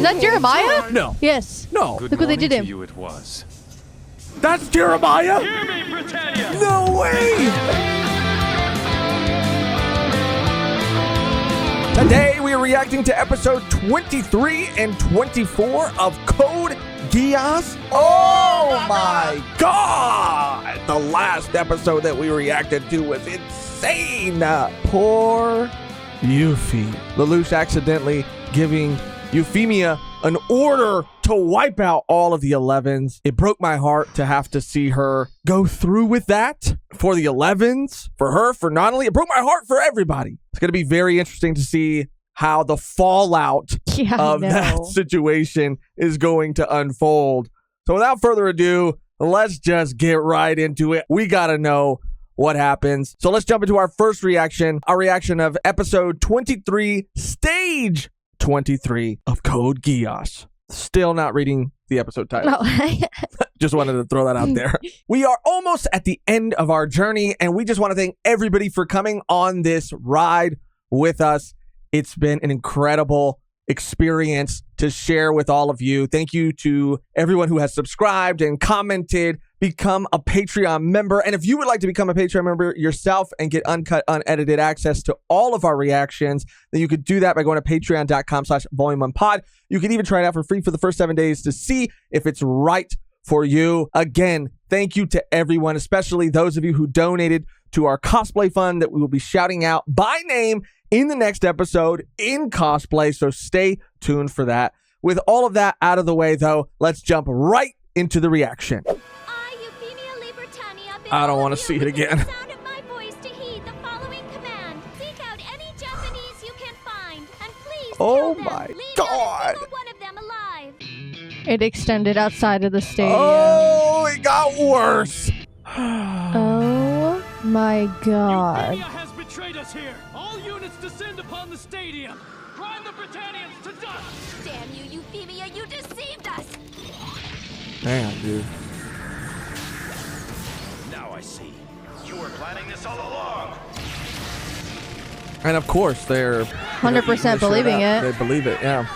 that Jeremiah? No. Yes. No. Look what they did to him. You it was. That's Jeremiah? Hear me, Britannia! No way! Today we are reacting to episode 23 and 24 of Code Geass. Oh my god! The last episode that we reacted to was insane. Poor Yuffie. Lelouch accidentally giving Euphemia an order to wipe out all of the 11s. It broke my heart to have to see her go through with that for the 11s, for her, for not only, it broke my heart for everybody. It's going to be very interesting to see how the fallout of that situation is going to unfold. So without further ado, let's just get right into it. We got to know what happens. So let's jump into our first reaction, our reaction of episode 23, stage 23 of Code Geass. Still not reading the episode title. No. Just wanted to throw that out there. We are almost at the end of our journey, and we just want to thank everybody for coming on this ride with us. It's been an incredible experience to share with all of you. Thank you to everyone who has subscribed and commented, become a Patreon member. And if you would like to become a Patreon member yourself and get uncut, unedited access to all of our reactions, then you could do that by going to patreon.com/volume1pod. You can even try it out for free for the first 7 days to see if it's right for you. Again, thank you to everyone, especially those of you who donated to our cosplay fund that we will be shouting out by name in the next episode in cosplay. So stay tuned for that. With all of that out of the way, though, let's jump right into the reaction. I don't want to see it again. Oh my god! It extended outside of the stadium. Oh, it got worse. Oh my god. Euphemia has betrayed us here. All units descend upon the stadium. Grind the Britannians to dust. Damn you, Euphemia, you deceived us. Damn, dude. Now I see. You were planning this all along. And of course, they're 100% believing it. They believe it, yeah.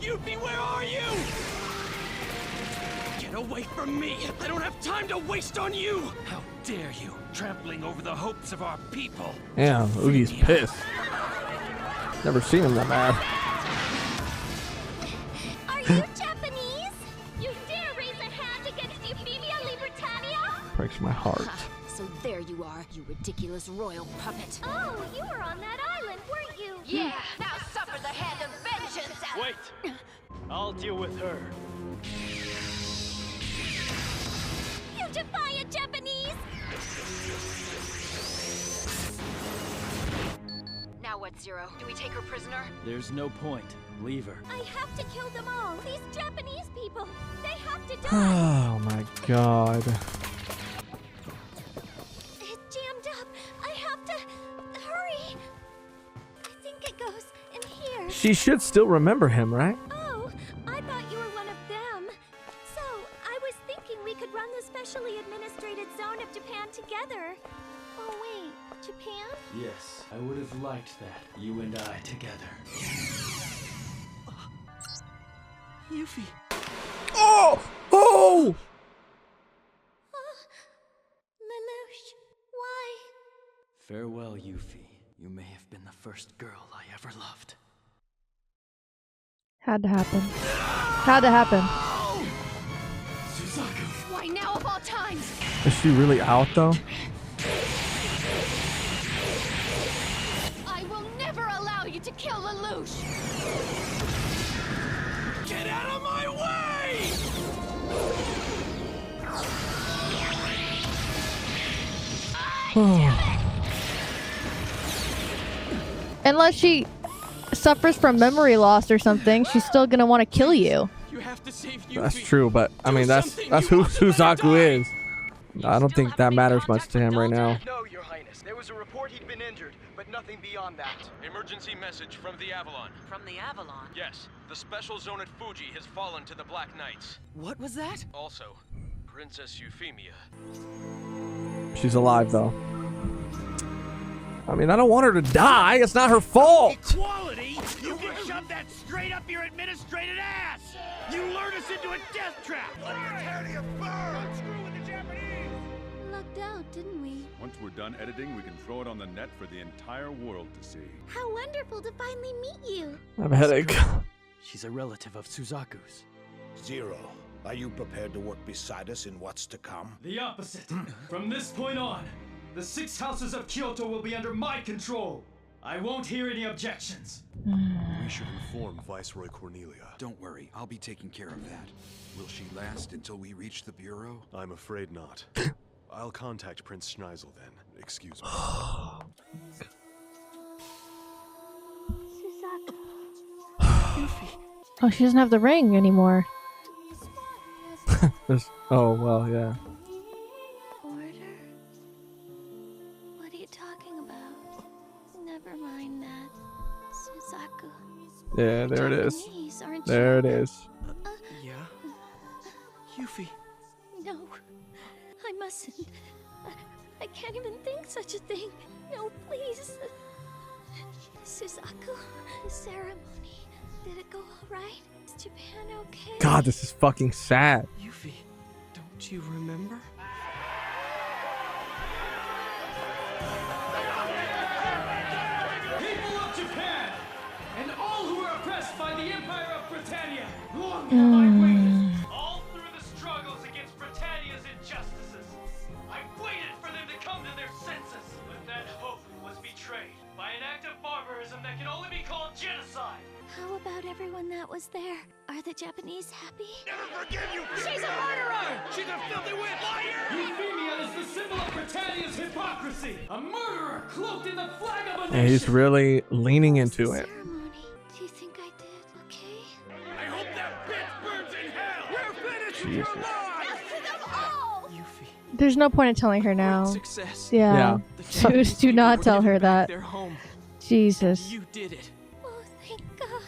Yuffie, where are you? Get away from me. I don't have time to waste on you. How dare you, trampling over the hopes of our people. Yeah, Oogie's pissed. Never seen him that mad. Are you Japanese? You dare raise a hand against Euphemia Libertania? Breaks my heart. So there you are, you ridiculous royal puppet. Oh, you were on that island, weren't you? Yeah, now suffer the hand of vengeance. Wait, I'll deal with her. You defiant Japanese! Now what, Zero? Do we take her prisoner? There's no point. Leave her. I have to kill them all. These Japanese people, they have to die. Oh my god. It jammed up. I have to hurry. I think it goes in here. She should still remember him, right? Oh, I thought you were one of them. So, I was thinking we could run the specially administrated zone of Japan together. Oh wait, Japan? Yes, I would have liked that. You and I together. Yuffie. Oh! Oh! Lelouch, why? Farewell, Yuffie. You may have been the first girl I ever loved. Had to happen. Had to happen. Suzaku. Why now of all times? Is she really out, though? I will never allow you to kill Lelouch. Get out of my way! Unless she suffers from memory loss or something, she's still gonna want to kill you. You have to save Yuffie. That's true, but I mean, that's who Suzaku is. I don't think that matters much to him right now. No, Your Highness. There was a report he'd been injured, but nothing beyond that. Emergency message from the Avalon. From the Avalon? Yes, the special zone at Fuji has fallen to the Black Knights. What was that? Also, Princess Euphemia. She's alive, though. I mean, I don't want her to die. It's not her fault. Equality? You can shove that straight up your administrated ass! You lured us into a death trap! Britannia burn! Screw with the Japanese! Lucked out, didn't we? Once we're done editing, we can throw it on the net for the entire world to see. How wonderful to finally meet you. I have a headache. She's a relative of Suzaku's. Zero, are you prepared to work beside us in what's to come? The opposite. From this point on, the 6 houses of Kyoto will be under my control. I won't hear any objections. We should inform Viceroy Cornelia. Don't worry, I'll be taking care of that. Will she last until we reach the Bureau? I'm afraid not. I'll contact Prince Schneisel then. Excuse me. Oh, she doesn't have the ring anymore. Oh, well, yeah. Order? What are you talking about? Never mind that. Suzaku. Yeah, there it is. Japanese, aren't There you? it is. Yeah? Yuffie. No, I mustn't. I can't even think such a thing. No, please. Suzaku, the ceremony. Did it go all right? Is Japan okay? God, this is fucking sad. Yuffie, don't you remember? People of Japan, and all who are oppressed by the Empire of Britannia, long have I waited. All through the struggles against Britannia's injustices, I waited for them to come to their senses. But that hope was betrayed by an act of barbarism that can only be called genocide. How about everyone that was there? Are the Japanese happy? Never forgive you! She's a murderer! She's a filthy witch! Liar! Euphemia is the symbol of Britannia's hypocrisy. A murderer cloaked in the flag of a Yeah, he's nation. really leaning into it. Ceremony. Do you think I did okay? I hope that bitch burns in hell! We're finished with your lives! Death to them all! Yuffie, There's no point in telling her now. success. Yeah. The Just Japanese do people not were tell giving her back that. their home. Jesus. You did it. Oh, thank God.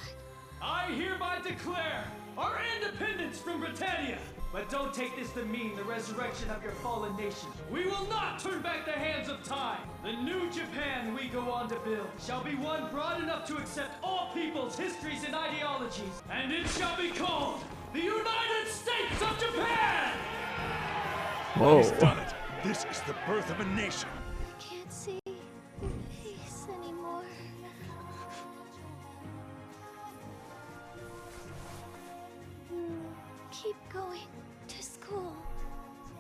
I hereby declare our independence from Britannia. But don't take this to mean the resurrection of your fallen nation. We will not turn back the hands of time. The new Japan we go on to build shall be one broad enough to accept all peoples, histories, and ideologies. And it shall be called the United States of Japan! Whoa. He's done it. This is the birth of a nation. I can't see your face anymore. Keep going to school.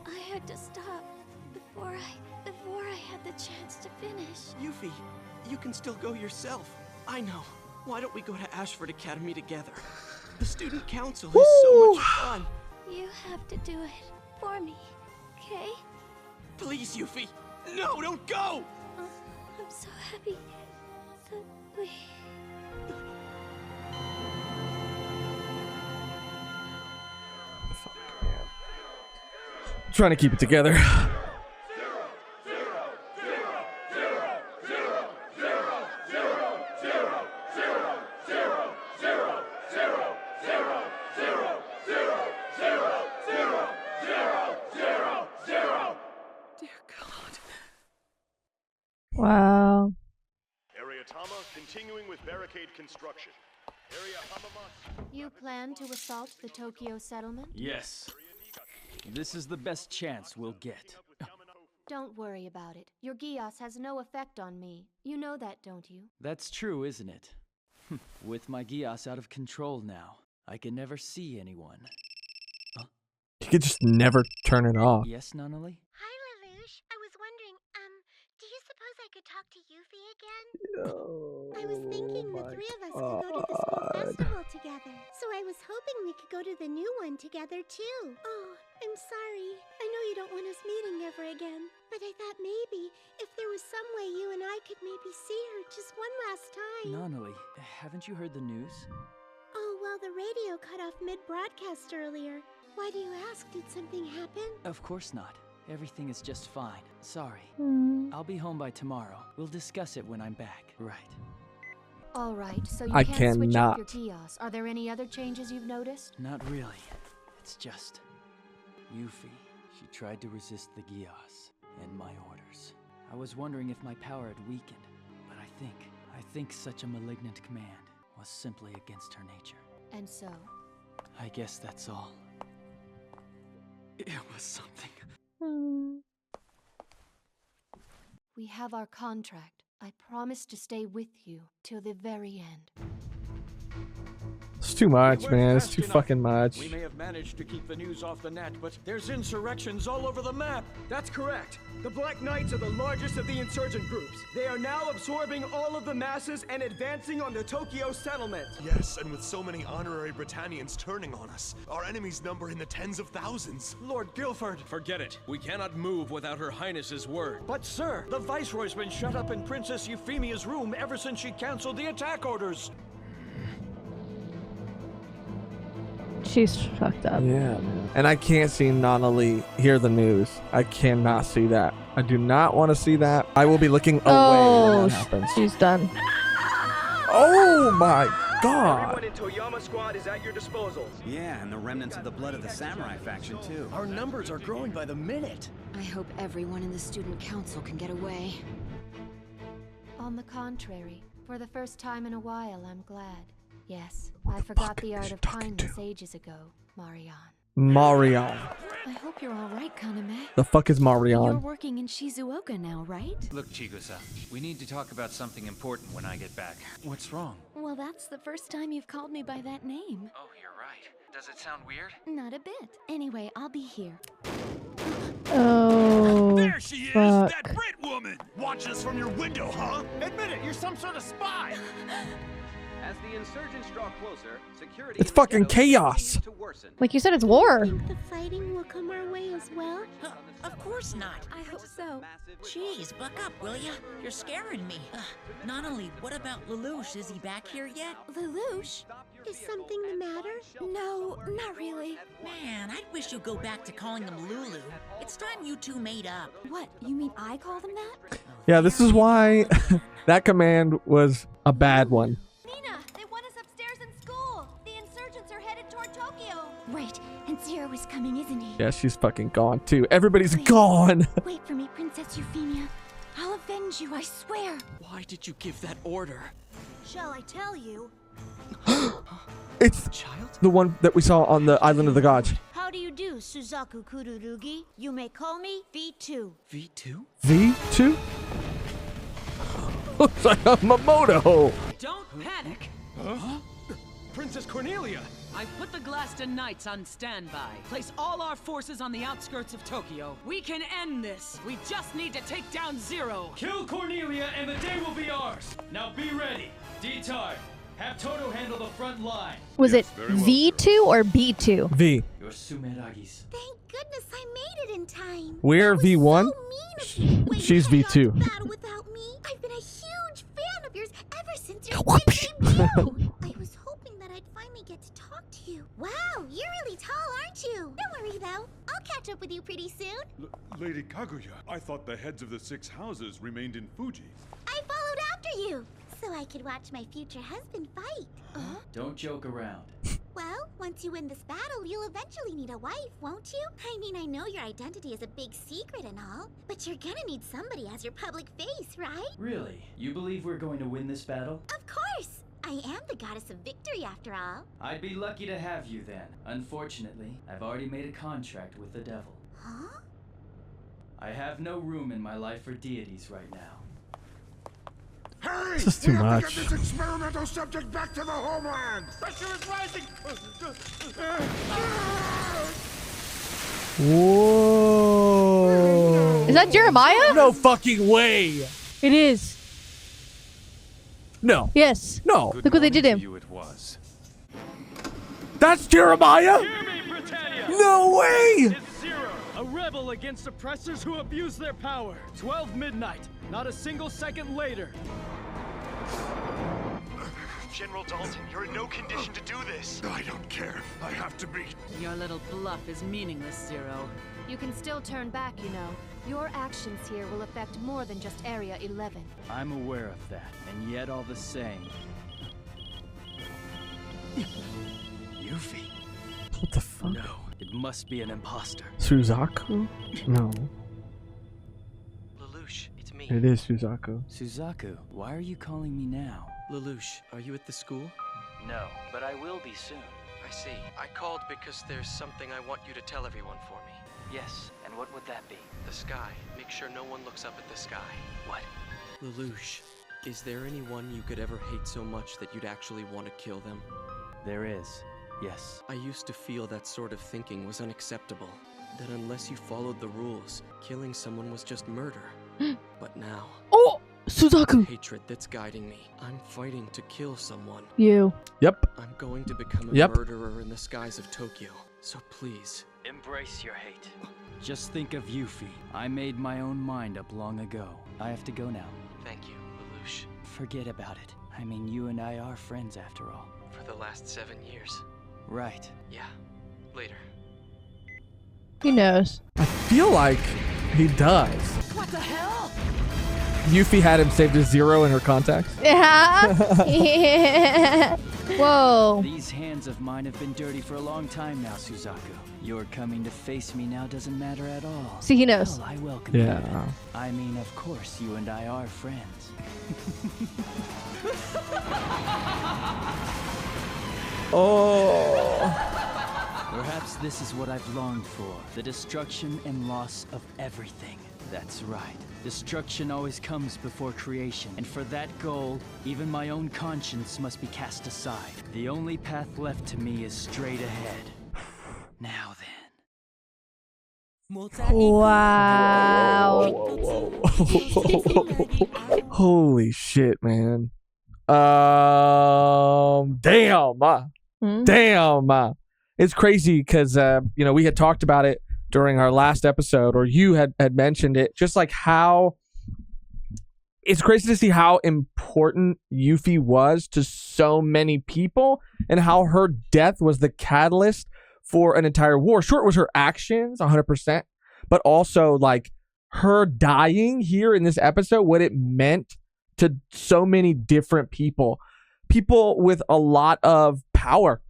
I had to stop before I had the chance to finish. Yuffie, you can still go yourself. I know. Why don't we go to Ashford Academy together? The student council is so much fun. You have to do it for me, okay? Please, Yuffie. No, don't go! I'm so happy that we... Trying to keep it together. Dear God. Wow. Area Tama continuing with barricade construction. Area Hamamatsu. You plan to assault the Tokyo settlement? Yes. This is the best chance we'll get. Don't worry about it. Your Geass has no effect on me. You know that, don't you? That's true, isn't it? With my Geass out of control now, I can never see anyone. You could just never turn it off. Yes, Nunnally? Hi, Lelouch. I was wondering, do you suppose I could talk to Yuffie again? I was thinking the three of us could go to the school festival together. So I was hoping we could go to the new one together, too. Oh, I'm sorry. I know you don't want us meeting ever again. But I thought maybe, if there was some way you and I could maybe see her just one last time. Nunnally, haven't you heard the news? Oh, well, the radio cut off mid-broadcast earlier. Why do you ask? Did something happen? Of course not. Everything is just fine. Sorry. Mm. I'll be home by tomorrow. We'll discuss it when I'm back. Right. All right, so you I can't switch cannot. up your Geass. Are there any other changes you've noticed? Not really. It's just... Yuffie. She tried to resist the Geass and my orders. I was wondering if my power had weakened. I think such a malignant command was simply against her nature. And so? I guess that's all. It was something. We have our contract. I promise to stay with you till the very end. It's too much, man. It's too fucking much. We may have managed to keep the news off the net, but there's insurrections all over the map. That's correct. The Black Knights are the largest of the insurgent groups. They are now absorbing all of the masses and advancing on the Tokyo settlement. Yes, and with so many honorary Britannians turning on us, our enemies number in the tens of thousands. Lord Guilford! Forget it. We cannot move without Her Highness's word. But sir, the Viceroy's been shut up in Princess Euphemia's room ever since she canceled the attack orders. She's fucked up. Yeah, man. And I can't see Nanali hear the news. I cannot see that. I do not want to see that. I will be looking away when that happens. She's done. Oh my god. Everyone in Toyama Squad is at your disposal. Yeah, and the remnants of the blood of the samurai faction too. Our numbers are growing by the minute. I hope everyone in the student council can get away. On the contrary, for the first time in a while, I'm glad. Yes, I forgot the art of kindness ages ago, Marion. Marion. I hope you're all right, Kaname. The fuck is Marion? You're working in Shizuoka now, right? Look, Chigusa, we need to talk about something important when I get back. What's wrong? Well, that's the first time you've called me by that name. Oh, you're right. Does it sound weird? Not a bit. Anyway, I'll be here. Oh, there she is, fuck. that Brit woman! Watch us from your window, huh? Admit it, you're some sort of spy! As the insurgents draw closer, security It's fucking chaos. Like you said, it's war. Think the fighting will come our way as well? Of course not. I hope so. Jeez, buck up, will ya? You're scaring me. Not only, what about Lelouch? Is he back here yet? Lelouch? Is something the matter? No, not really. Man, I wish you'd go back to calling him Lulu. It's time you two made up. What, you mean I called him that? Yeah, this is why that command was a bad one. Mina, they want us upstairs in school. The insurgents are headed toward Tokyo. Right, and Zero is coming, isn't he? Yeah, she's fucking gone too. Everybody's gone. Wait for me, Princess Euphemia. I'll avenge you, I swear. Why did you give that order? Shall I tell you? It's the one that we saw on the Island of the Gods. How do you do, Suzaku Kururugi? You may call me V2. V2? V2? Looks like a Mamoto. Don't panic. Huh? Princess Cornelia! I've put the Glaston Knights on standby. Place all our forces on the outskirts of Tokyo. We can end this. We just need to take down Zero. Kill Cornelia and the day will be ours. Now be ready. D-Tard, have Toto handle the front line. Was it V2 or B2? V. Your Sumeragis. Thank goodness I made it in time. We're V1. She's V2. Battle without me. I've been a huge fan of yours ever since your big debut. I was hoping that I'd finally get to talk to you. Wow, you're really tall, aren't you? Don't worry though. I'll catch up with you pretty soon. Lady Kaguya, I thought the heads of the 6 houses remained in Fuji. I followed after you so I could watch my future husband fight. Don't joke around. Well, once you win this battle, you'll eventually need a wife, won't you? I mean, I know your identity is a big secret and all, but you're gonna need somebody as your public face, right? Really? You believe we're going to win this battle? Of course! I am the goddess of victory after all. I'd be lucky to have you then. Unfortunately, I've already made a contract with the devil. Huh? I have no room in my life for deities right now. Hurry! This is too we have much. to get this experimental subject back to the homeland! Pressure is rising! Whoa. Is that Jeremiah? No fucking way. It is. No. Yes. No. Look what they did him. It was. That's Jeremiah? Hear me, Britannia! No way! It's Zero, a rebel against oppressors who abuse their power. 12 midnight, not a single second later. General Dalton, you're in no condition to do this. I don't care. I have to be. Your little bluff is meaningless, Zero. You can still turn back, you know. Your actions here will affect more than just Area 11. I'm aware of that, and yet all the same. Yuffie. What the fuck? No, it must be an imposter. Suzaku? No. Lelouch, it's me. It is Suzaku. Suzaku, why are you calling me now? Lelouch, are you at the school? No, but I will be soon. I see. I called because there's something I want you to tell everyone for me. Yes, and what would that be? The sky. Make sure no one looks up at the sky. What? Lelouch, is there anyone you could ever hate so much that you'd actually want to kill them? There is. Yes. I used to feel that sort of thinking was unacceptable. That unless you followed the rules, killing someone was just murder. But now... Oh! Suzaku! Hatred that's guiding me. I'm fighting to kill someone. You. Yep. I'm going to become a Yep. murderer in the skies of Tokyo. So please... Embrace your hate. Just think of Yuffie. I made my own mind up long ago. I have to go now. Thank you, Lelouch. Forget about it. I mean, you and I are friends after all. For the last 7 years. Right. Yeah. Later. He knows. I feel like he does. What the hell? Yuffie had him saved as 0 in her contacts. Yeah. Yeah. Whoa. These hands of mine have been dirty for a long time now, Suzaku. Your coming to face me now doesn't matter at all. See, he knows. Well, I welcome Yeah. it. I mean, of course, you and I are friends. Oh. Perhaps this is what I've longed for. The destruction and loss of everything. That's right. Destruction always comes before creation. And for that goal, even my own conscience must be cast aside. The only path left to me is straight ahead. Now then. Wow. Holy shit, man. Damn. Damn. It's crazy because, we had talked about it during our last episode, or you had mentioned it, just like how it's crazy to see how important Yuffie was to so many people and how her death was the catalyst for an entire war. Sure, it was her actions, 100%, but also like her dying here in this episode, what it meant to so many different people with a lot of power,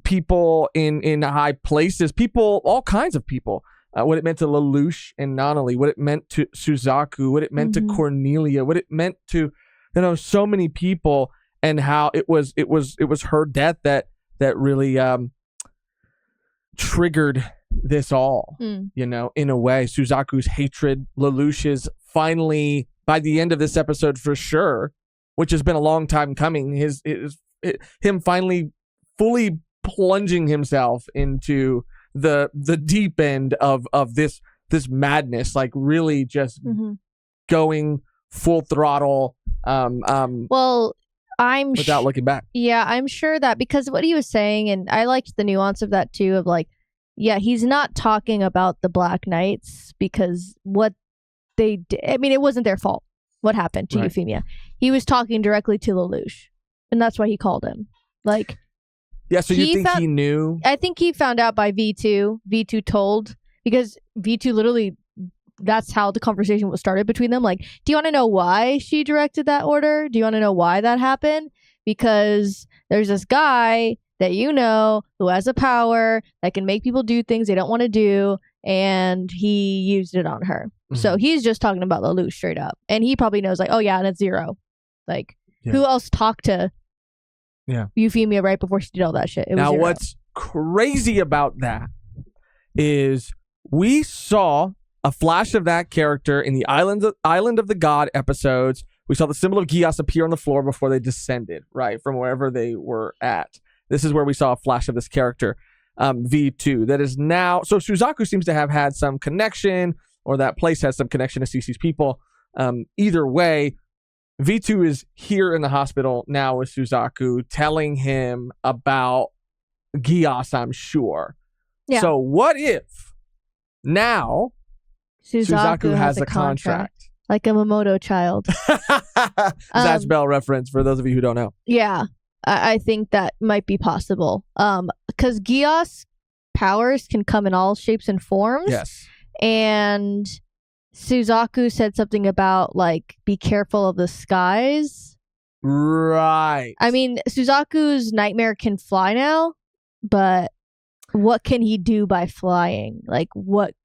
people in high places, people, all kinds of people. What it meant to Lelouch and Nanali, what it meant to Suzaku, what it meant to Cornelia, what it meant to, so many people, and how it was her death that really triggered this all. In a way. Suzaku's hatred, Lelouch's finally, by the end of this episode for sure, which has been a long time coming, him finally fully plunging himself into the deep end of this madness, like really just going full throttle, well, without looking back. Yeah, I'm sure that because what he was saying, and I liked the nuance of that too, of like, yeah, he's not talking about the Black Knights because what they did, I mean, it wasn't their fault what happened to Euphemia. He was talking directly to Lelouch, and that's why he called him. Like, yeah, so you think he knew? I think he found out by V2. V2 told, because V2 literally, that's how the conversation was started between them. Like, do you want to know why she directed that order? Do you want to know why that happened? Because there's this guy that who has a power that can make people do things they don't want to do, and he used it on her. So he's just talking about Lelouch straight up. And he probably knows, like, oh yeah, and it's 0. Like, who else talked to Euphemia right before she did all that shit? It was now, 0. what's crazy about that is we saw a flash of that character in the Island of the God episodes. We saw the symbol of Geass appear on the floor before they descended, right, from wherever they were at. This is where we saw a flash of this character, V2. That is now... So Suzaku seems to have had some connection, or that place has some connection to CC's people. Either way, V2 is here in the hospital now with Suzaku, telling him about Geass, I'm sure. Yeah. So what if now Suzaku has a contract? Like a Momoto child. Zatch Bell reference for those of you who don't know. Yeah, I think that might be possible. Because Geass powers can come in all shapes and forms. Yes. And Suzaku said something about, like, be careful of the skies. Right. I mean, Suzaku's nightmare can fly now, but what can he do by flying? Like, what,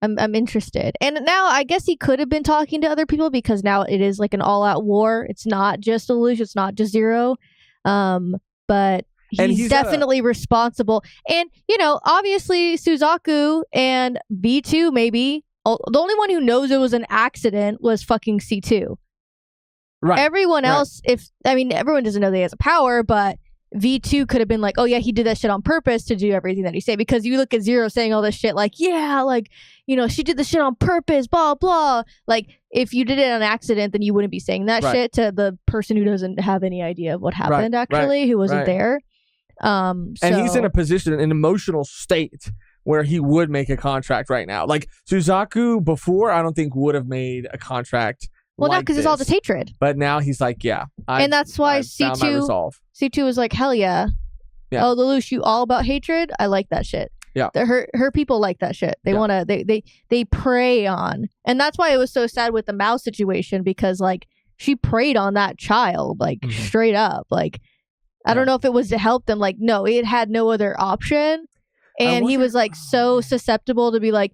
I'm interested. And now I guess he could have been talking to other people because now it is like an all-out war. It's not just Lelouch. It's not just Zero. But he's definitely responsible. And, you know, obviously Suzaku and V2 maybe. The only one who knows it was an accident was fucking C2. Right. Everyone else, everyone doesn't know that he has a power, but V2 could have been like, oh yeah, he did that shit on purpose to do everything that he said. Because you look at Zero saying all this shit like, yeah, like, you know, she did the shit on purpose, blah, blah. Like, if you did it on accident, then you wouldn't be saying that shit to the person who doesn't have any idea of what happened, who wasn't there. And he's in a position, an emotional state where he would make a contract right now. Like, Suzaku before, I don't think would have made a contract. Well, no, because it's all just hatred. But now he's like, yeah. And that's why C2 was like, hell yeah. Oh, Lelouch, you all about hatred? I like that shit. Yeah. Her people like that shit. They want to, they prey on. And that's why it was so sad with the Mao situation, because like she preyed on that child, like straight up. Like, I don't know if it was to help them. Like, no, it had no other option. And he was like so susceptible to be like,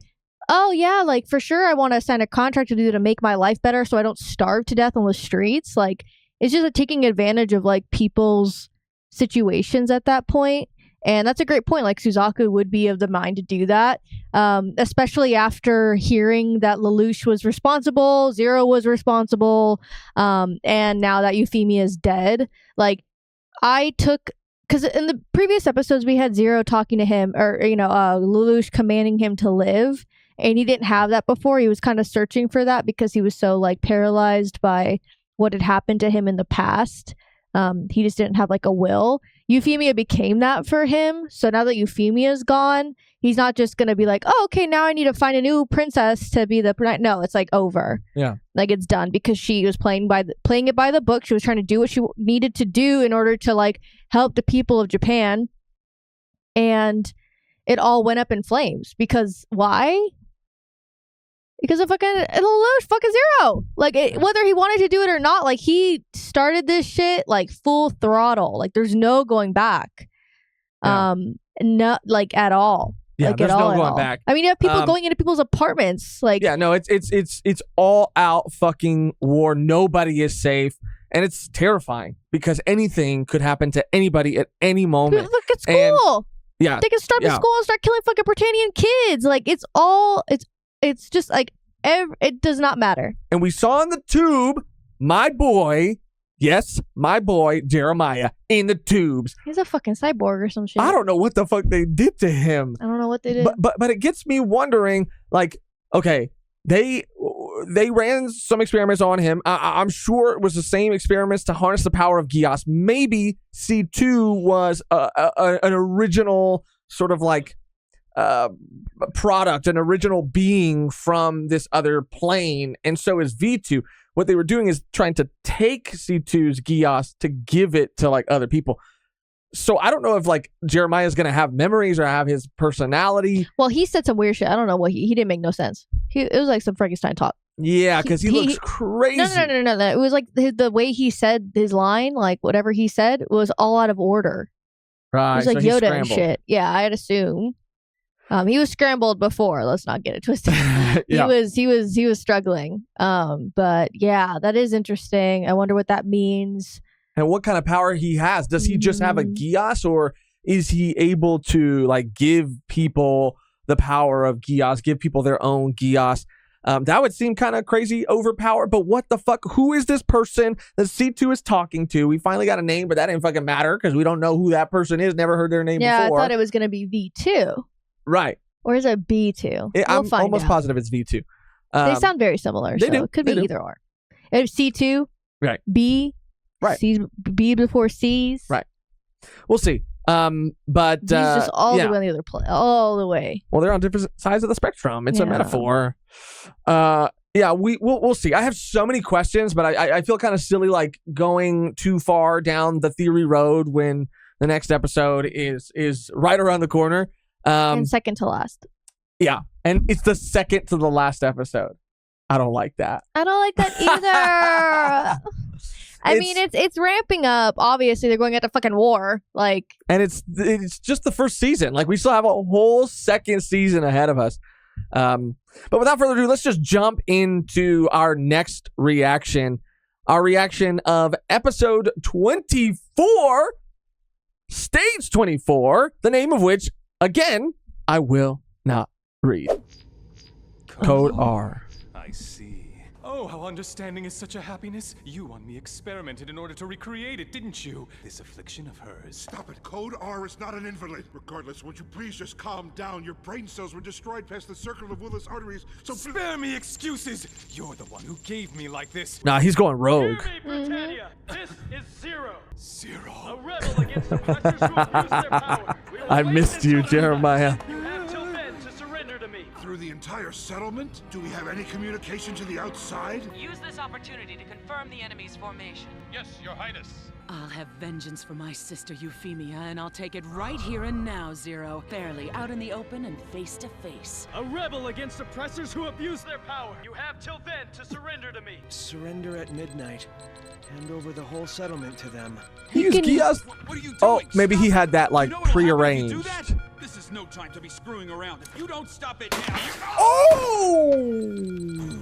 oh yeah, like for sure I want to sign a contract to do to make my life better so I don't starve to death on the streets. Like, it's just taking advantage of like people's situations at that point. And that's a great point. Like, Suzaku would be of the mind to do that, especially after hearing that Lelouch was responsible, Zero was responsible, and now that Euphemia is dead. Like, I took, because in the previous episodes we had Zero talking to him, or Lelouch commanding him to live. And he didn't have that before. He was kind of searching for that because he was so like paralyzed by what had happened to him in the past. He just didn't have like a will. Euphemia became that for him. So now that Euphemia's gone, he's not just going to be like, oh, okay, now I need to find a new princess to be the... No, it's like over. Yeah. Like, it's done because she was playing it by the book. She was trying to do what she needed to do in order to like help the people of Japan. And it all went up in flames. Because why? Because of fucking Lelouch, fucking Zero. Like, whether he wanted to do it or not, like, he started this shit, like, full throttle. Like, there's no going back. Not, like, at all. Yeah, like, there's no going back. I mean, you have people going into people's apartments. Like, yeah, no, it's all out fucking war. Nobody is safe. And it's terrifying because anything could happen to anybody at any moment. Look at school. And, they can storm the school and start killing fucking Britannian kids. Like, it's just like, it does not matter. And we saw in the tube, my boy, Jeremiah, in the tubes. He's a fucking cyborg or some shit. I don't know what the fuck they did to him. I don't know what they did. But it gets me wondering, like, okay, they ran some experiments on him. I'm sure it was the same experiments to harness the power of Geass. Maybe C2 was an original sort of like product, an original being from this other plane, and so is V2. What they were doing is trying to take C2's Geass to give it to like other people. So I don't know if like Jeremiah's gonna have memories or have his personality. Well, he said some weird shit. I don't know what he didn't make no sense. It was like some Frankenstein talk. Yeah, because he looks crazy. No. It was like the way he said his line, like whatever he said, was all out of order. Right, it was like so Yoda and shit. Yeah, I'd assume. He was scrambled before. Let's not get it twisted. Yeah. He was struggling. But yeah, that is interesting. I wonder what that means. And what kind of power he has. Does he just have a Geass, or is he able to like give people the power of Geass, give people their own Geass? That would seem kind of crazy, overpowered. But what the fuck? Who is this person that C2 is talking to? We finally got a name, but that didn't fucking matter because we don't know who that person is. Never heard their name before. Yeah, I thought it was going to be V2. Right. Or is it B2? I'm almost positive it's V2. They sound very similar, so it could be either or. If C2, right. B, right. C's, B before C's. Right. We'll see. But He's just all the way on the other plane, all the way. Well, they're on different sides of the spectrum. It's a metaphor. Yeah, we'll see. I have so many questions, but I feel kind of silly like going too far down the theory road when the next episode is right around the corner. And second to last. Yeah, and it's the second to the last episode. I don't like that. I don't like that either. I mean, it's ramping up. Obviously, they're going into fucking war. Like, and it's just the first season. Like, we still have a whole second season ahead of us. But without further ado, let's just jump into our next reaction. Our reaction of episode 24, stage 24, the name of which, again, I will not read. Code R. I see. Oh, how understanding is such a happiness. You on me experimented in order to recreate it, didn't you? This affliction of hers. Stop it. Code R is not an invalid. Regardless, would you please just calm down? Your brain cells were destroyed past the circle of Willis arteries, so spare me excuses. You're the one who gave me like this. Nah, he's going rogue. Hear me, Britannia. This is Zero. Zero. A rebel against the pressures who abuse their power. We will I wait missed until you, then. Jeremiah. You have till then to surrender to me. Through the entire settlement? Do we have any communication to the outside? Use this opportunity to confirm the enemy's formation. Yes, Your Highness. I'll have vengeance for my sister Euphemia, and I'll take it right here and now, Zero. Fairly, out in the open and face to face. A rebel against oppressors who abuse their power. You have till then to surrender to me. Surrender at midnight. Hand over the whole settlement to them. He's Geass. What are you doing? Oh, maybe he had that like You know what will happen if you do prearranged. that? This is no time to be screwing around. If you don't stop it now. Oh!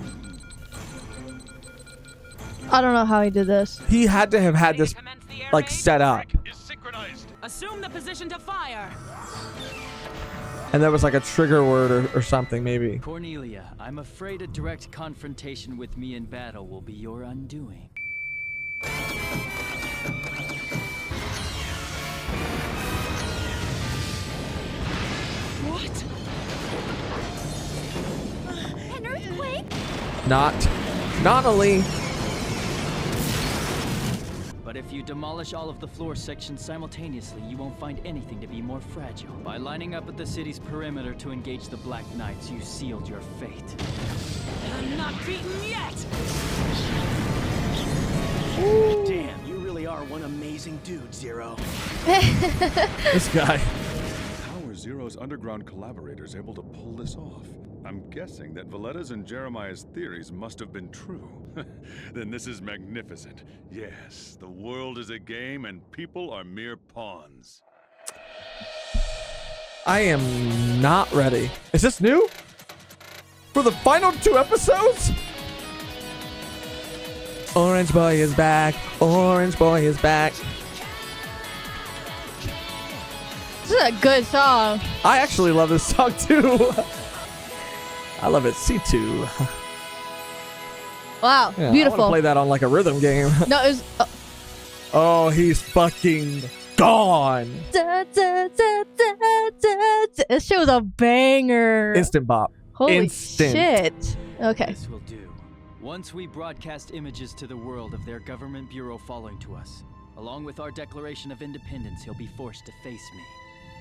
I don't know how he did this. He had to have had this like set up. Assume the position to fire. And there was like a trigger word or something, maybe. Cornelia, I'm afraid a direct confrontation with me in battle will be your undoing. What? An earthquake? Not only. But if you demolish all of the floor sections simultaneously, you won't find anything to be more fragile. By lining up at the city's perimeter to engage the Black Knights, you sealed your fate. I'm not beaten yet! Damn, you really are one amazing dude, Zero. This guy. How are Zero's underground collaborators able to pull this off? I'm guessing that Valletta's and Jeremiah's theories must have been true. Then this is magnificent. Yes, the world is a game and people are mere pawns. I am not ready. Is this new? For the final 2 episodes? Orange Boy is back. Orange Boy is back. This is a good song. I actually love this song too. I love it. C2. Wow, Yeah, beautiful. I want to play that on like a rhythm game. No, it was. Oh, he's fucking gone. Da, da, da, da, da, da. This shit was a banger. Instant bop. Holy Instant. shit. Okay. This will do. Once we broadcast images to the world of their government bureau following to us, along with our Declaration of Independence, he'll be forced to face me.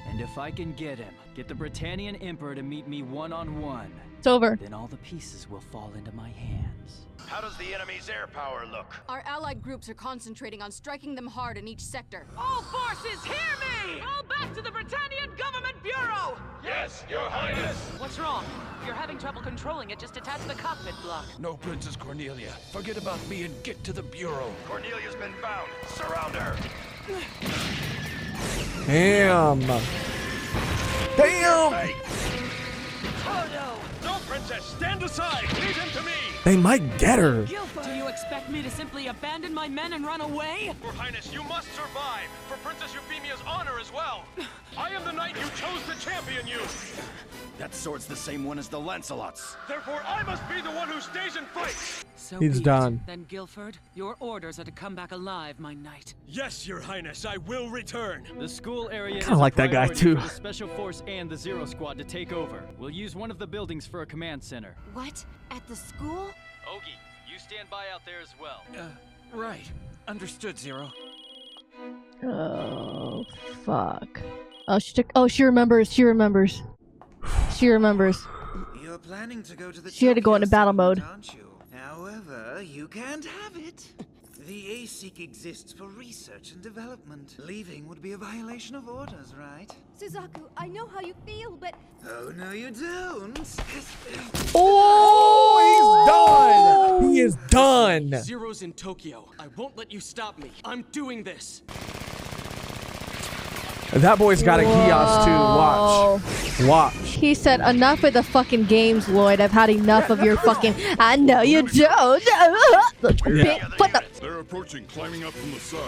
And if I can get him, get the Britannian Emperor to meet me one-on-one, it's over. Then all the pieces will fall into my hands. How does the enemy's air power look? Our allied groups are concentrating on striking them hard in each sector. All forces, hear me! All back to the Britannian Government Bureau! Yes, Your Highness! What's wrong? If you're having trouble controlling it, just attach the cockpit block. No, Princess Cornelia. Forget about me and get to the Bureau. Cornelia's been found. Surround her. Damn. Damn. Oh no! No, Princess! Stand aside! Leave him to me! They might get her. Do you expect me to simply abandon my men and run away? Your Highness, you must survive, for Princess Euphemia's honor as well. I am the knight who chose to champion you. That sword's the same one as the Lancelot's. Therefore, I must be the one who stays and fights. So He's be it. done. Then, Guilford, your orders are to come back alive, my knight. Yes, Your Highness, I will return. The school area Kinda is like a that guy, priority too. for the Special Force and the Zero Squad to take over. We'll use one of the buildings for a command center. What? At the school? Ogie, you stand by out there as well. Right. Understood, Zero. Oh, fuck. Oh, she took. Oh, she remembers. She remembers. She remembers. You're planning to go to the She had to go Tokyo into battle mode. settlement, aren't you? However, you can't have it. The ASIC exists for research and development. Leaving would be a violation of orders, right? Suzaku, I know how you feel, but... Oh, no you don't. Oh, he's done. He is done. Zero's in Tokyo. I won't let you stop me. I'm doing this. That boy's got a Geass too. Watch. Watch. He said, enough with the fucking games, Lloyd. I've had enough of your fucking, I know you don't. They're approaching, climbing up from the side.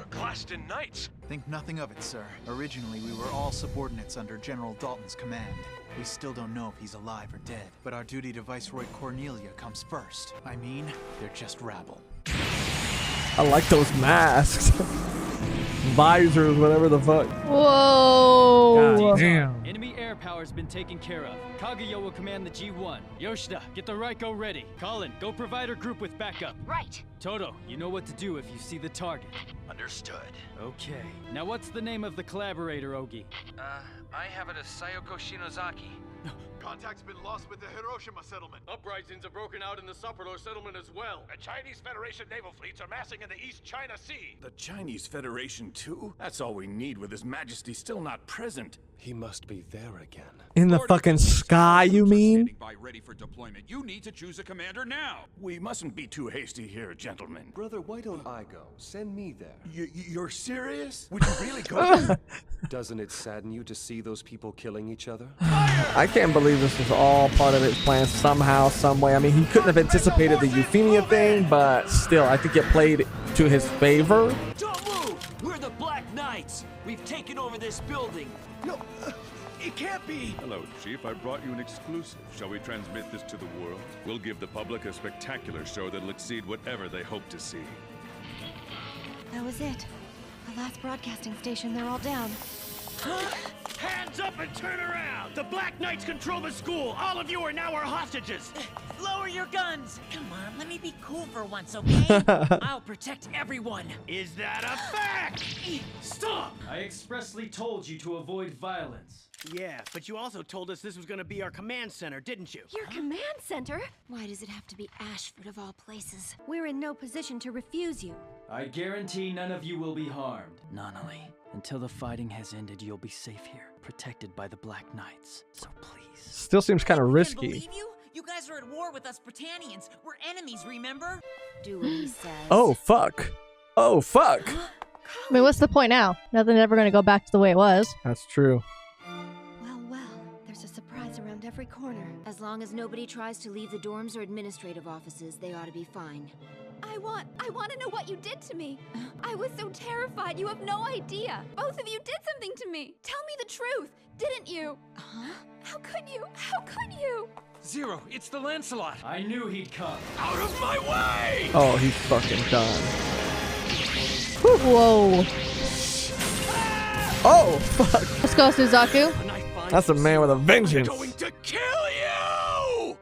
Glaston Knights. Think nothing of it, sir. Originally, we were all subordinates under General Dalton's command. We still don't know if he's alive or dead, but our duty to Viceroy Cornelia comes first. I mean, they're just rabble. I like those masks. Visors, whatever the fuck. Whoa. God damn. Enemy air power's been taken care of. Kaguya will command the G1. Yoshida, get the Raiko ready. Colin, go provide our group with backup. Right. Toto, you know what to do if you see the target. Understood. Okay. Now what's the name of the collaborator, Ogi? I have it as Sayoko Shinozaki. Contact's been lost with the Hiroshima settlement. Uprisings have broken out in the Sapporo settlement as well. The Chinese Federation naval fleets are massing in the East China Sea. The Chinese Federation too? That's all we need with His Majesty still not present. He must be there again. In the fucking sky, you mean? By ready for deployment. You need to choose a commander now. We mustn't be too hasty here, gentlemen. Brother, why don't I go? Send me there. You're serious? Would you really go there? Doesn't it sadden you to see those people killing each other? I can't believe this was all part of his plan somehow, some way. I mean, he couldn't have anticipated the Euphemia thing, but still, I think it played to his favor. Don't move! We're the Black Knights. We've taken over this building. No, it can't be. Hello, Chief. I brought you an exclusive. Shall we transmit this to the world? We'll give the public a spectacular show that'll exceed whatever they hope to see. That was it. The last broadcasting station, they're all down. Hands up and turn around! The Black Knights control the school! All of you are now our hostages! Lower your guns! Come on, let me be cool for once, okay? I'll protect everyone! Is that a fact? Stop! I expressly told you to avoid violence. Yeah, but you also told us this was gonna be our command center, didn't you? Your command center? Why does it have to be Ashford of all places? We're in no position to refuse you. I guarantee none of you will be harmed. Nonali, until the fighting has ended, you'll be safe here, protected by the Black Knights. So please. Still seems kind of Can risky. believe you? You guys are at war with us Britannians. We're enemies, remember? Do what he says. Oh, fuck. Oh, fuck. I mean, what's the point now? Nothing's ever going to go back to the way it was. That's true. Well, there's a surprise around every corner. As long as nobody tries to leave the dorms or administrative offices, they ought to be fine. I want to know what you did to me. I was so terrified, you have no idea. Both of you did something to me. Tell me the truth, didn't you? Huh? How could you? How could you? Zero, it's the Lancelot. I knew he'd come. Out of my way! Oh, he's fucking done. Whoa. Oh, fuck. Let's go, Suzaku. That's a man with a vengeance. I'm going to kill you!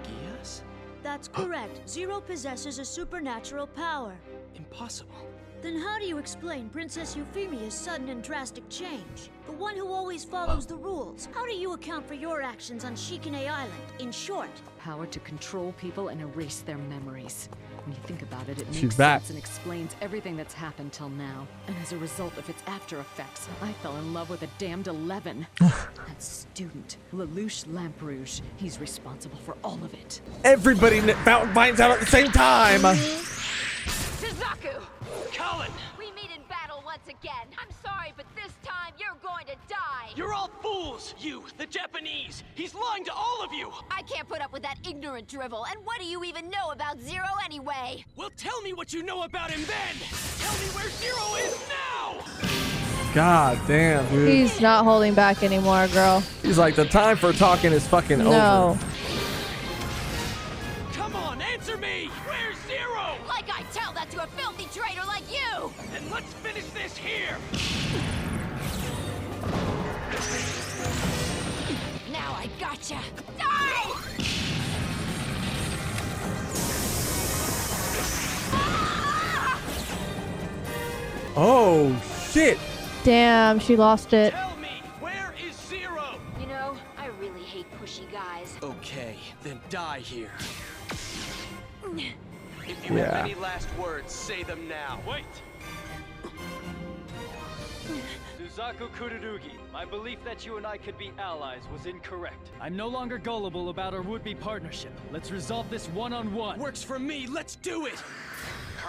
Geass? That's correct. Zero possesses a supernatural power. Impossible. Then how do you explain Princess Euphemia's sudden and drastic change? The one who always follows the rules. How do you account for your actions on Shikine Island? In short, power to control people and erase their memories. When you think about it, it She's makes back. sense and explains everything that's happened till now. And as a result of its after effects, I fell in love with a damned 11. That student, Lelouch Lamperouge, he's responsible for all of it. Everybody finds out at the same time. Suzaku! Colin! We meet in battle once again. I'm sorry, but this time you're going to die. You're all fools! You, the Japanese! He's lying to all of you! I can't put up with that ignorant drivel. And what do you even know about Zero anyway? Well, tell me what you know about him then! Tell me where Zero is now! God damn, dude. He's not holding back anymore, girl. He's like, the time for talking is fucking over. No. Come on, answer me! Where's Zero? Like I tell that to a filthy traitor like you! And let's finish this here! Now I gotcha! Die! Oh, shit. Damn, she lost it. Tell me, where is Zero? You know, I really hate pushy guys. Okay, then die here. If you have any last words, say them now. Wait! Suzaku Kururugi, my belief that you and I could be allies was incorrect. I'm no longer gullible about our would-be partnership. Let's resolve this one-on-one. Works for me, let's do it!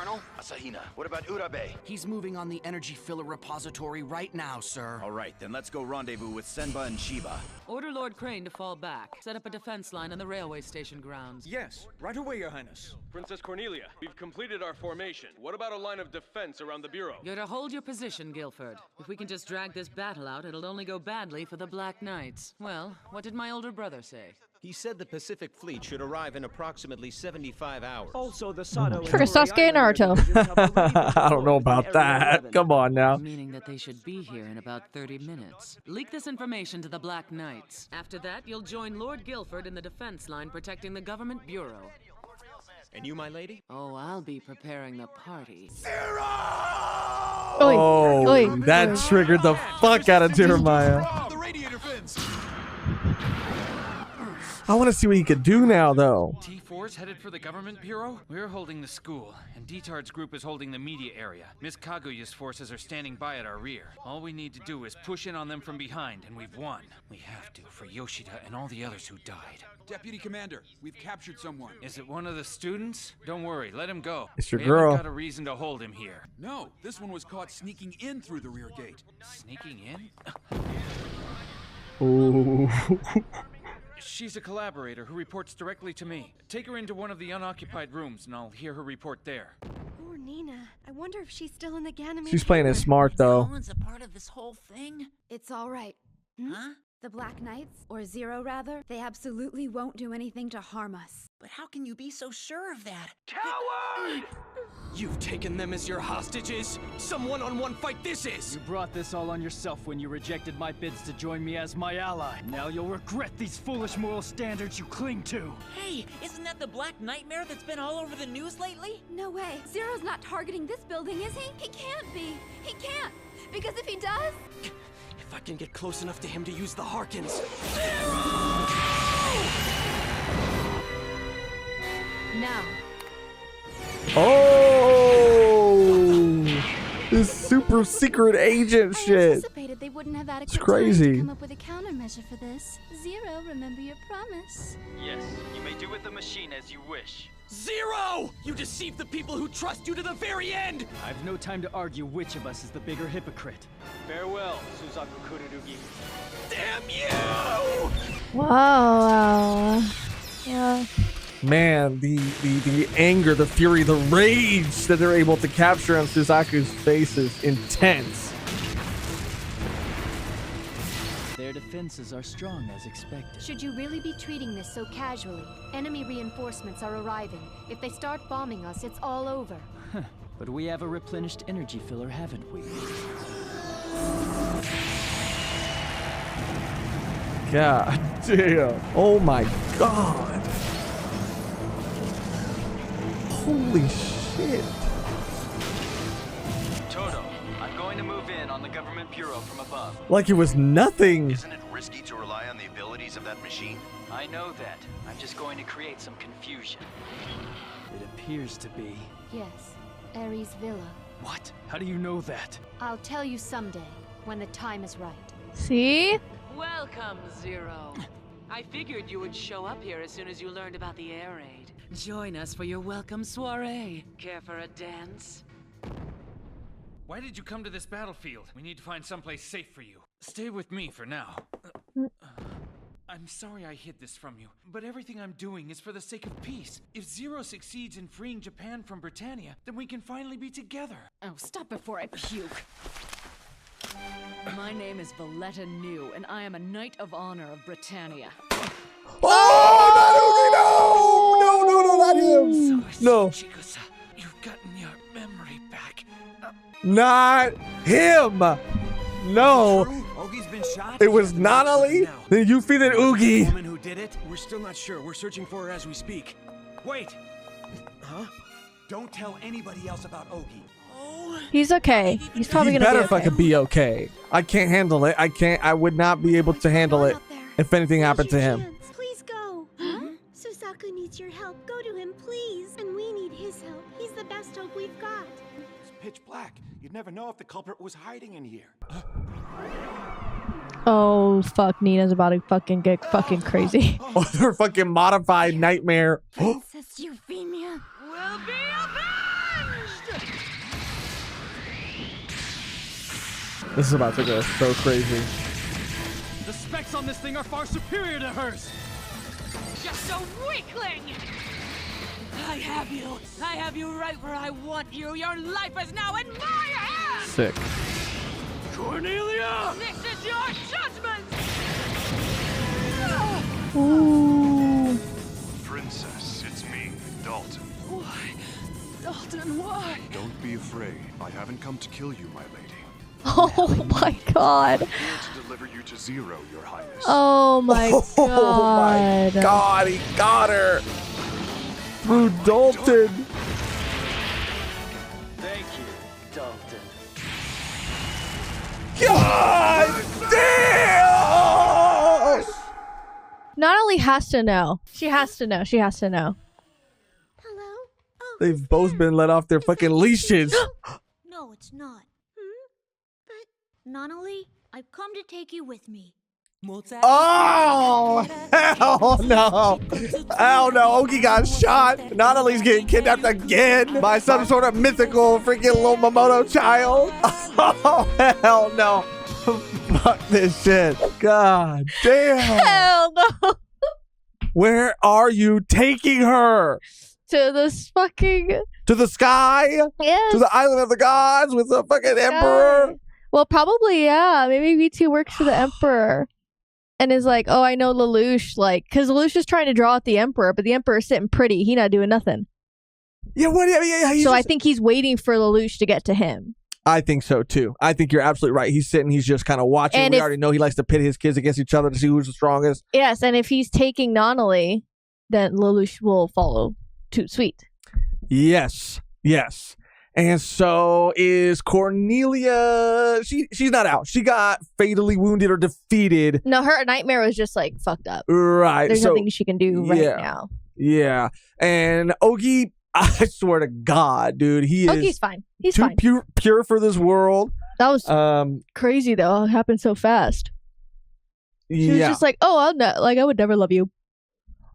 Colonel? Asahina, what about Urabe? He's moving on the energy filler repository right now, sir. All right, then let's go rendezvous with Senba and Shiba. Order Lord Crane to fall back. Set up a defense line on the railway station grounds. Yes, right away, Your Highness. Princess Cornelia, we've completed our formation. What about a line of defense around the Bureau? You're to hold your position, Guilford. If we can just drag this battle out, it'll only go badly for the Black Knights. Well, what did my older brother say? He said the Pacific Fleet should arrive in approximately 75 hours. Also, the Sado For Sasuke and Naruto. I don't know about that. Come on now. Meaning that they should be here in about 30 minutes. Leak this information to the Black Knights. After that, you'll join Lord Guilford in the defense line protecting the government bureau. And you, my lady? Oh, I'll be preparing the party. Oh, that triggered the fuck out of Jeremiah. The radiator fins. I want to see what he could do now, though. T4's headed for the government bureau? We're holding the school, and Detard's group is holding the media area. Miss Kaguya's forces are standing by at our rear. All we need to do is push in on them from behind, and we've won. We have to, for Yoshida and all the others who died. Deputy Commander, we've captured someone. Is it one of the students? Don't worry, let him go. It's your We girl. haven't got a reason to hold him here. No, this one was caught sneaking in through the rear gate. Sneaking in? Ooh. She's a collaborator who reports directly to me. Take her into one of the unoccupied rooms, and I'll hear her report there. Poor Nina. I wonder if she's still in the Ganymede. She's playing it smart, though. Cohen's a part of this whole thing? It's all right. Huh? The Black Knights, or Zero rather, they absolutely won't do anything to harm us. But how can you be so sure of that? Coward! You've taken them as your hostages? Some one-on-one fight this is! You brought this all on yourself when you rejected my bids to join me as my ally. Now you'll regret these foolish moral standards you cling to. Hey, isn't that the Black Nightmare that's been all over the news lately? No way. Zero's not targeting this building, is he? He can't be. He can't. Because if he does... If I can get close enough to him to use the Harkins... Now. Oh! This super secret agent shit. Anticipated they wouldn't have adequate It's crazy. time to come up with a countermeasure for this. Zero, remember your promise. Yes, you may do with the machine as you wish. Zero! You deceived the people who trust you to the very end! I've no time to argue which of us is the bigger hypocrite. Farewell, Suzaku Kururugi. Damn you! Wow. Yeah. Man, the anger, the fury, the rage that they're able to capture on Suzaku's face is intense. Their defenses are strong as expected. Should you really be treating this so casually? Enemy reinforcements are arriving. If they start bombing us, it's all over. But we have a replenished energy filler, haven't we? God damn. Oh my god. Holy shit. Toto, I'm going to move in on the government bureau from above. Like it was nothing. Isn't it risky to rely on the abilities of that machine? I know that. I'm just going to create some confusion. It appears to be. Yes, Ares Villa. What? How do you know that? I'll tell you someday, when the time is right. See? Welcome, Zero. I figured you would show up here as soon as you learned about the air raid. Join us for your welcome soiree. Care for a dance? Why did you come to this battlefield? We need to find someplace safe for you. Stay with me for now. I'm sorry I hid this from you, but everything I'm doing is for the sake of peace. If Zero succeeds in freeing Japan from Britannia, then we can finally be together. Oh, stop before I puke. My name is Valletta New, and I am a Knight of Honor of Britannia. Oh, not him! No. Chikusa, you've gotten your memory back. Not him! No. Ogi's been shot? It was not Ali? Then you feed it Oogie. The woman who did it? We're still not sure. We're searching for her as we speak. Wait! Huh? Don't tell anybody else about Ogi. He's okay. He's probably gonna be better okay. fucking be okay. I can't handle it. I would not be able to handle it if anything happened to him. Please go. Huh? Suzaku needs your help. Go to him, please. And we need his help. He's the best hope we've got. It's pitch black. You'd never know if the culprit was hiding in here. Oh fuck, Nina's about to fucking get fucking crazy. Oh, they're fucking modified nightmare. Princess Euphemia will be avenged! This is about to go so crazy. The specs on this thing are far superior to hers. Just a weakling! I have you. I have you right where I want you. Your life is now in my hands! Sick. Cornelia! This is your judgment! Ooh. Princess, it's me, Dalton. Why? Dalton, why? Don't be afraid. I haven't come to kill you, my lady. Oh my god. I'm here to deliver you to Zero, your highness. Oh my god. Oh my god, he got her. Through Dalton. Thank you, Dalton. God damn! Not only has to know, she has to know. She has to know. They've both been let off their fucking leashes. No, it's not. But, Nonali, I've come to take you with me. Oh, hell no. Hell no. Ogi got shot. Nonali's getting kidnapped again by some sort of mythical freaking little Momoto child. Oh, hell no. Fuck this shit. God damn. Hell no. Where are you taking her? To this fucking... To the sky? Yes. To the island of the gods with the fucking emperor? Well, probably, yeah. Maybe V2 works for the emperor. And is like, oh, I know Lelouch, like, because Lelouch is trying to draw out the emperor, but the emperor's sitting pretty. He not doing nothing. Yeah, what? Yeah, so I think he's waiting for Lelouch to get to him. I think so too. I think you're absolutely right. He's sitting, he's just kind of watching. And we already know he likes to pit his kids against each other to see who's the strongest. Yes, and if he's taking Nonali, then Lelouch will follow Toot Sweet. Yes. And so is Cornelia. She's not out. She got fatally wounded or defeated. No, her nightmare was just like fucked up. Right. There's nothing she can do right now. Yeah. And Ogi, I swear to God, dude, Ogi's fine. He's too fine. Pure for this world. That was crazy though. It happened so fast. She was just like, "Oh, I would never love you."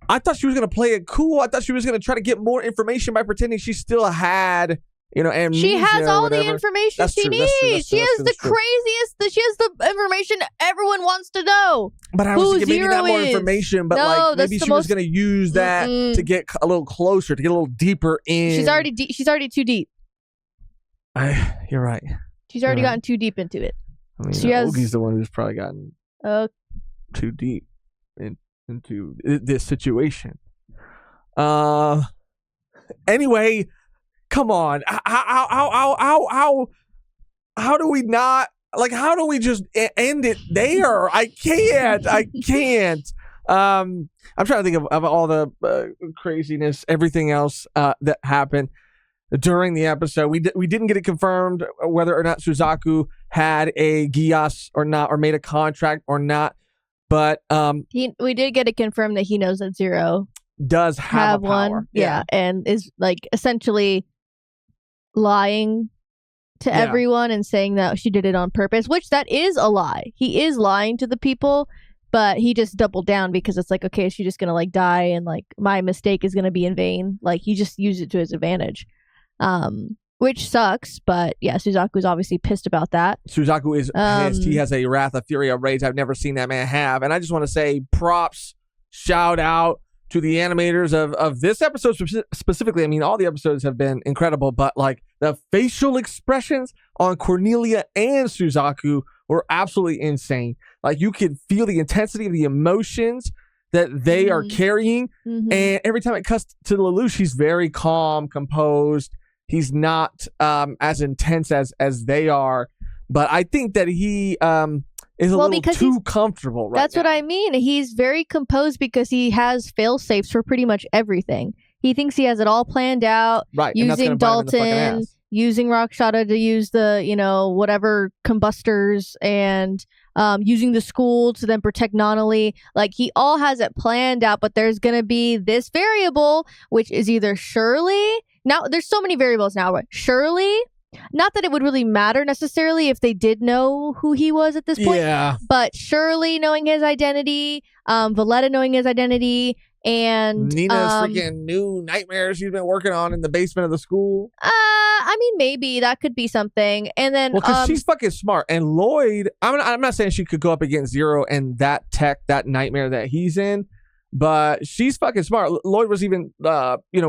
I thought she was gonna play it cool. I thought she was gonna try to get more information by pretending she still had, amnesia. She has all the information she needs. She has the craziest. She has the information everyone wants to know. But I was thinking maybe not more information, but like maybe she was gonna use that to get a little closer, to get a little deeper in. She's already too deep. You're right. She's already gotten too deep into it. I mean, Ogi's the one who's probably gotten too deep into this situation. Anyway, come on. How do we not, like, how do we just end it there? I can't. I'm trying to think of all the craziness, everything else that happened during the episode. We didn't get it confirmed whether or not Suzaku had a Geass or not, or made a contract or not. But we did get it confirmed that he knows that Zero does have a power. One. Yeah, and is like essentially lying to everyone and saying that she did it on purpose, which that is a lie. He is lying to the people, but he just doubled down because it's like, okay, is she just gonna like die and like my mistake is gonna be in vain? Like he just used it to his advantage. Which sucks, but yeah, Suzaku's obviously pissed about that. Suzaku is pissed. He has a wrath, a fury, a rage I've never seen that man have. And I just want to say props, shout out to the animators of this episode specifically. I mean, all the episodes have been incredible, but like the facial expressions on Cornelia and Suzaku were absolutely insane. Like you could feel the intensity of the emotions that they are carrying. And every time it cuts to Lelouch, he's very calm, composed. He's not as intense as they are, but I think that he is a little too comfortable right That's now. what I mean. He's very composed because he has fail-safes for pretty much everything. He thinks he has it all planned out, right? Using Dalton, using Rakshata to use the, whatever combustors, and using the school to then protect Nonali. Like, he all has it planned out, but there's going to be this variable, which is either Shirley. Now, there's so many variables now, but Shirley, not that it would really matter necessarily if they did know who he was at this point, but Shirley knowing his identity, Valletta knowing his identity, And Nina's freaking new nightmare she's been working on in the basement of the school. I mean, maybe that could be something. And then, well, because she's fucking smart. And Lloyd, I'm not saying she could go up against Zero and that nightmare that he's in, but she's fucking smart. Lloyd was even,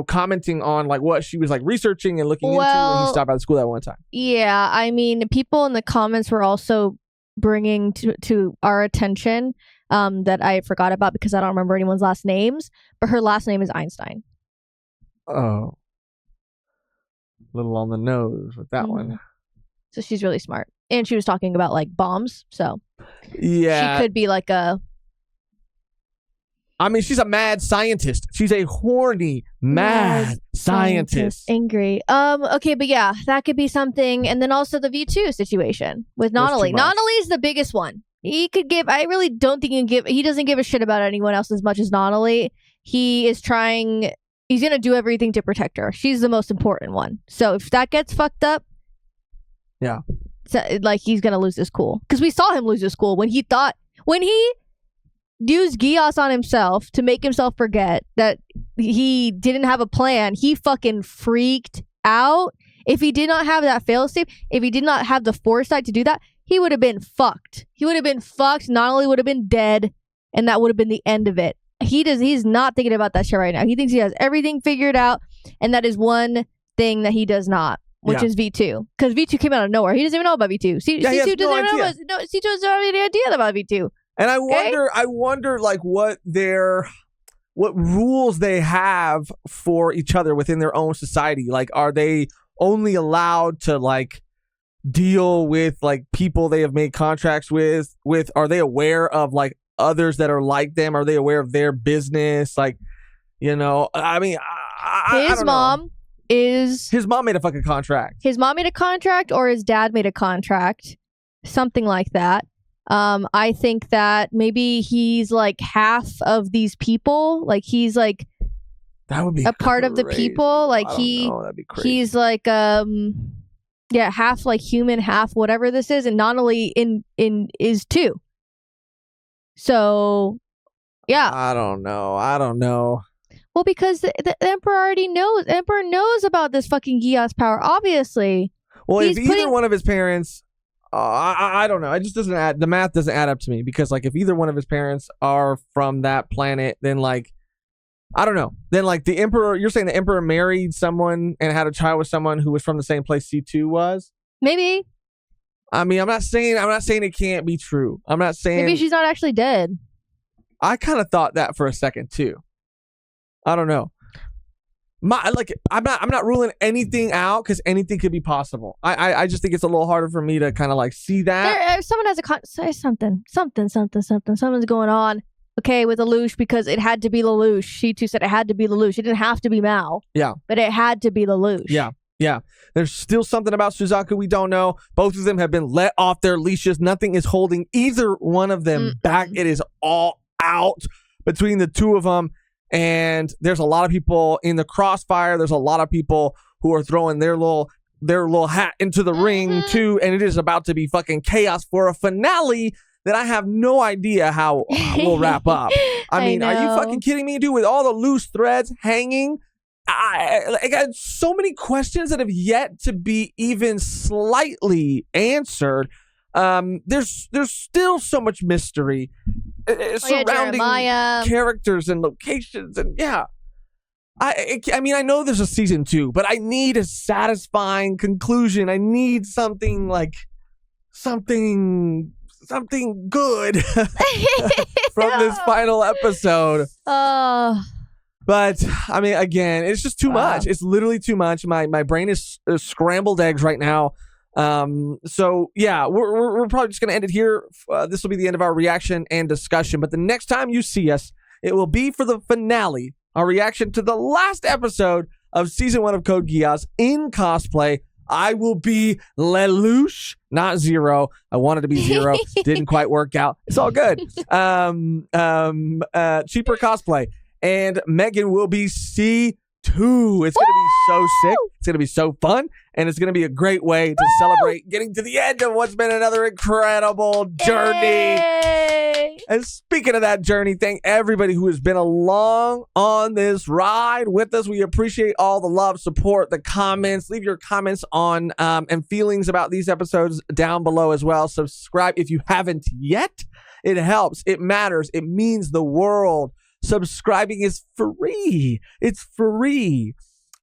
commenting on like what she was like researching and looking into when he stopped by the school that one time. Yeah, I mean, people in the comments were also bringing to our attention that I forgot about because I don't remember anyone's last names, but her last name is Einstein. Oh. A little on the nose with that one. So she's really smart. And she was talking about like bombs, so yeah, she could be like a... I mean, she's a mad scientist. She's a horny, mad scientist. Angry. Okay, but yeah, that could be something. And then also the V2 situation with Nonnally. Nonnally's the biggest one. He could give... I really don't think he doesn't give a shit about anyone else as much as Nonnally. He is trying... He's going to do everything to protect her. She's the most important one. So if that gets fucked up... Yeah. So, like, he's going to lose his cool. Because we saw him lose his cool when he used Geass on himself to make himself forget that he didn't have a plan. He fucking freaked out. If he did not have that failsafe, if he did not have the foresight to do that, he would have been fucked. He would have been fucked. Nonnally would have been dead, and that would have been the end of it. He's not thinking about that shit right now. He thinks he has everything figured out, and that is one thing that he does not, which is V2. Because V2 came out of nowhere. He doesn't even know about V2. C2 doesn't know. C2 doesn't have any idea about V2. And I wonder like what rules they have for each other within their own society. Like, are they only allowed to like deal with like people they have made contracts with? Are they aware of like others that are like them? Are they aware of their business? Like, I mean, his mom made a fucking contract. His mom made a contract, or his dad made a contract, something like that. I think that maybe he's like half of these people. Like he's like that would be a part of the people. Like that'd be crazy. He's like half like human, half whatever this is, and Nonnally is too. So, yeah. I don't know. Well, because the Emperor already knows. The Emperor knows about this fucking Geass power, obviously. Well, if either one of his parents... I don't know. It just doesn't add... The math doesn't add up to me. Because, like, if either one of his parents are from that planet, then, like... I don't know. Then, like, the Emperor... You're saying the Emperor married someone and had a child with someone who was from the same place C2 was? Maybe. I mean, I'm not saying it can't be true. I'm not saying maybe she's not actually dead. I kind of thought that for a second too. I don't know. I'm not ruling anything out because anything could be possible. I just think it's a little harder for me to kind of like see that. Someone has say something's going on. Okay, with Lelouch, because it had to be Lelouch. She too said it had to be Lelouch. It didn't have to be Mao. Yeah, but it had to be Lelouch. Yeah. There's still something about Suzaku we don't know. Both of them have been let off their leashes. Nothing is holding either one of them back. It is all out between the two of them. And there's a lot of people in the crossfire. There's a lot of people who are throwing their little hat into the ring too. And it is about to be fucking chaos for a finale that I have no idea how we'll wrap up. I mean, are you fucking kidding me, dude? With all the loose threads hanging, I got so many questions that have yet to be even slightly answered. There's still so much mystery surrounding characters and locations, and I mean, I know there's a season 2, but I need a satisfying conclusion. I need something like something good from this final episode. But I mean, again, it's just too much. It's literally too much. My brain is scrambled eggs right now. So yeah, we're probably just gonna end it here. This will be the end of our reaction and discussion. But the next time you see us, it will be for the finale, our reaction to the last episode of season 1 of Code Geass in cosplay. I will be Lelouch, not Zero. I wanted to be Zero. Didn't quite work out. It's all good. Cheaper cosplay. And Megan will be C2. It's going to be so sick. It's going to be so fun. And it's going to be a great way to celebrate getting to the end of what's been another incredible journey. Yay! And speaking of that journey, thank everybody who has been along on this ride with us. We appreciate all the love, support, the comments. Leave your comments on and feelings about these episodes down below as well. Subscribe if you haven't yet. It helps. It matters. It means the world. Subscribing is free. It's free.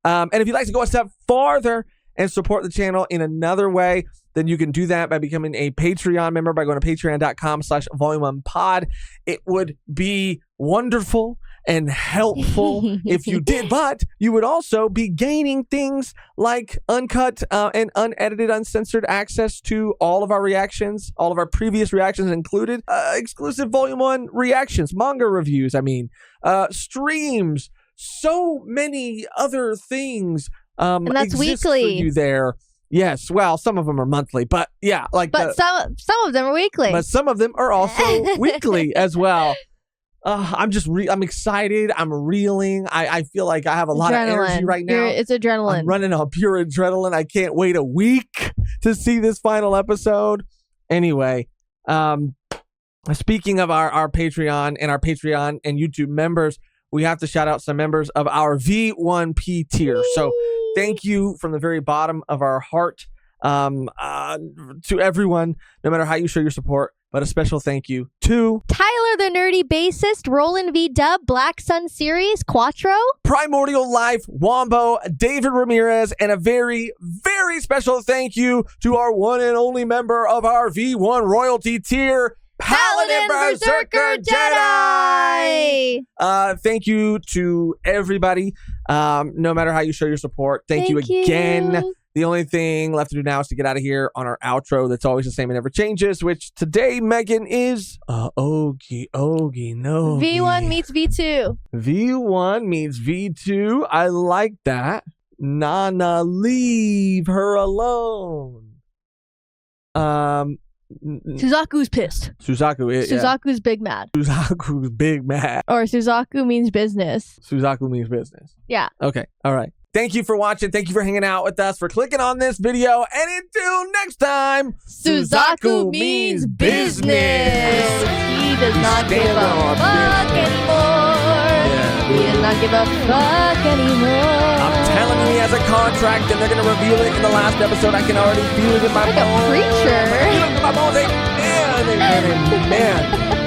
And if you'd like to go a step farther and support the channel in another way, then you can do that by becoming a Patreon member by going to patreon.com/volume1pod. It would be wonderful and helpful if you did, but you would also be gaining things like uncut and unedited, uncensored access to all of our reactions, all of our previous reactions included, exclusive Volume 1 reactions, manga reviews, streams, so many other things and that's exist weekly. for you there. Yes, well, some of them are monthly, but yeah, some of them are weekly. But some of them are also weekly as well. I'm excited. I'm reeling. I feel like I have a lot of energy right now. It's adrenaline. I'm running on pure adrenaline. I can't wait a week to see this final episode. Anyway, speaking of our Patreon and our Patreon and YouTube members, we have to shout out some members of our V1P tier. So thank you from the very bottom of our heart to everyone, no matter how you show your support. But a special thank you to Tyler the Nerdy Bassist, Roland V Dub, Black Sun Series, Quattro, Primordial Life, Wombo, David Ramirez, and a very, very special thank you to our one and only member of our V1 royalty tier, Paladin Berserker Jedi. Thank you to everybody, no matter how you show your support. Thank you again. The only thing left to do now is to get out of here on our outro that's always the same and never changes, which today, Megan, is Ogie no. V1 meets V2. V1 meets V2. I like that. Nana, leave her alone. Suzaku's pissed. Suzaku's big mad. Suzaku's big mad. Or Suzaku means business. Suzaku means business. Yeah. Okay. All right. Thank you for watching. Thank you for hanging out with us, for clicking on this video. And until next time, Suzaku means business. He does not give a fuck anymore. He does not give a fuck anymore. I'm telling you, he has a contract, and they're going to reveal it in the last episode. I can already feel it in my bones. Like a preacher. I feel it in my bones. Amen.